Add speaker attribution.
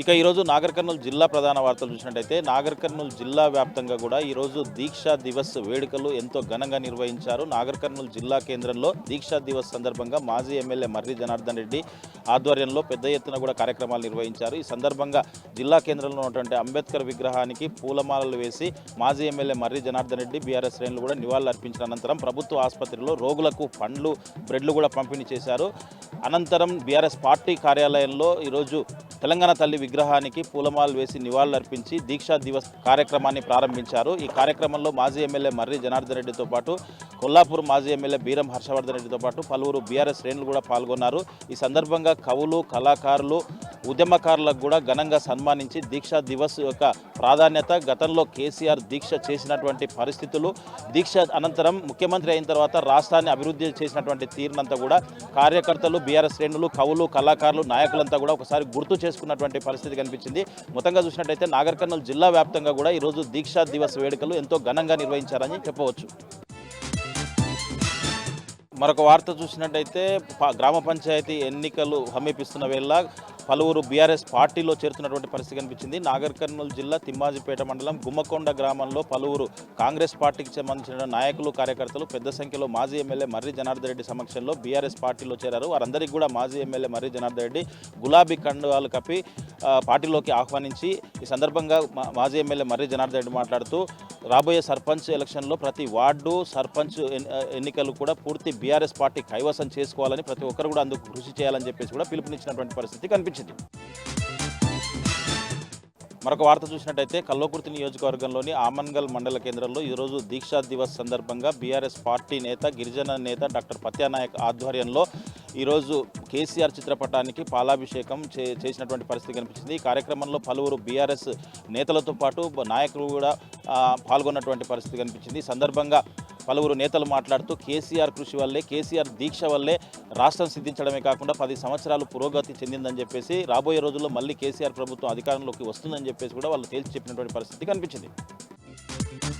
Speaker 1: ఇక ఈరోజు నాగర్ కర్నూలు జిల్లా ప్రధాన వార్తలు చూసినట్టయితే నాగర్ కర్నూలు జిల్లా వ్యాప్తంగా కూడా ఈరోజు దీక్షా దివస్ వేడుకలు ఎంతో ఘనంగా నిర్వహించారు. నాగర్ కర్నూలు జిల్లా కేంద్రంలో దీక్షా దివస్ సందర్భంగా మాజీ ఎమ్మెల్యే మర్రి జనార్దన్ రెడ్డి ఆధ్వర్యంలో పెద్ద ఎత్తున కూడా కార్యక్రమాలు నిర్వహించారు. ఈ సందర్భంగా జిల్లా కేంద్రంలో ఉన్నటువంటి అంబేద్కర్ విగ్రహానికి పూలమాలలు వేసి మాజీ ఎమ్మెల్యే మర్రి జనార్దన్ రెడ్డి బీఆర్ఎస్ శ్రేణులు కూడా నివాళులు అర్పించిన అనంతరం ప్రభుత్వ ఆసుపత్రిలో రోగులకు పండ్లు బ్రెడ్లు కూడా పంపిణీ చేశారు. అనంతరం బీఆర్ఎస్ పార్టీ కార్యాలయంలో ఈరోజు తెలంగాణ తల్లి విగ్రహానికి పూలమాలలు వేసి నివాళులర్పించి దీక్షా దివస్ కార్యక్రమాన్ని ప్రారంభించారు. ఈ కార్యక్రమంలో మాజీ ఎమ్మెల్యే మర్రి జనార్దన్ రెడ్డితో పాటు కొల్లాపూర్ మాజీ ఎమ్మెల్యే బీరం హర్షవర్ధన్ రెడ్డితో పాటు పలువురు బీఆర్ఎస్ శ్రేణులు కూడా పాల్గొన్నారు. ఈ సందర్భంగా కవులు, కళాకారులు, ఉద్యమకారులకు కూడా ఘనంగా సన్మానించి దీక్షా దివస్ యొక్క ప్రాధాన్యత, గతంలో కేసీఆర్ దీక్ష చేసినటువంటి పరిస్థితులు, దీక్ష అనంతరం ముఖ్యమంత్రి అయిన తర్వాత రాష్ట్రాన్ని అభివృద్ధి చేసినటువంటి తీరునంతా కూడా కార్యకర్తలు, బీఆర్ఎస్ శ్రేణులు, కవులు, కళాకారులు, నాయకులంతా కూడా ఒకసారి గుర్తు చేసుకున్నటువంటి పరిస్థితి కనిపించింది. మొత్తంగా చూసినట్టయితే నాగర్ కర్నూలు జిల్లా వ్యాప్తంగా కూడా ఈరోజు దీక్షా దివస్ వేడుకలు ఎంతో ఘనంగా నిర్వహించారని చెప్పవచ్చు. మరొక వార్త చూసినట్టయితే గ్రామ పంచాయతీ ఎన్నికలు సమీపిస్తున్న వేళ పలువురు బీఆర్ఎస్ పార్టీలో చేరుతున్నటువంటి పరిస్థితి కనిపించింది. నాగర్ కర్నూలు జిల్లా తిమ్మాజిపేట మండలం గుమ్మకొండ గ్రామంలో పలువురు కాంగ్రెస్ పార్టీకి సంబంధించిన నాయకులు, కార్యకర్తలు పెద్ద సంఖ్యలో మాజీ ఎమ్మెల్యే మర్రి జనార్దన్ రెడ్డి సమక్షంలో బీఆర్ఎస్ పార్టీలో చేరారు. వారందరికీ కూడా మాజీ ఎమ్మెల్యే మర్రి జనార్దన్ రెడ్డి గులాబీ కండువాలు కప్పి పార్టీలోకి ఆహ్వానించి ఈ సందర్భంగా మాజీ ఎమ్మెల్యే మర్రి జనార్దన్ రెడ్డి మాట్లాడుతూ రాబోయే సర్పంచ్ ఎలక్షన్లో ప్రతి వార్డు సర్పంచ్ ఎన్నికలు కూడా పూర్తి బీఆర్ఎస్ పార్టీ కైవసం చేసుకోవాలని, ప్రతి ఒక్కరు కూడా అందుకు కృషి చేయాలని చెప్పేసి కూడా పిలుపునిచ్చినటువంటి పరిస్థితి కనిపించింది. మరొక వార్త చూసినట్టయితే కల్వకుర్తి నియోజకవర్గంలోని ఆమన్గల్ మండల కేంద్రంలో ఈరోజు దీక్షా దివస్ సందర్భంగా బీఆర్ఎస్ పార్టీ నేత, గిరిజన నేత డాక్టర్ పత్యానాయక్ ఆధ్వర్యంలో ఈరోజు కేసీఆర్ చిత్రపటానికి పాలాభిషేకం చేసినటువంటి పరిస్థితి కనిపించింది. ఈ కార్యక్రమంలో పలువురు బీఆర్ఎస్ నేతలతో పాటు నాయకులు కూడా పాల్గొన్నటువంటి పరిస్థితి కనిపించింది. ఈ సందర్భంగా పలువురు నేతలు మాట్లాడుతూ కేసీఆర్ కృషి వల్లే, కేసీఆర్ దీక్ష వల్లే రాష్ట్రం సిద్ధించడమే కాకుండా 10 సంవత్సరాలు పురోగతి చెందిందని చెప్పేసి, రాబోయే రోజుల్లో మళ్ళీ కేసీఆర్ ప్రభుత్వం అధికారంలోకి వస్తుందని చెప్పేసి కూడా వాళ్ళు తేల్చి చెప్పినటువంటి పరిస్థితి కనిపించింది.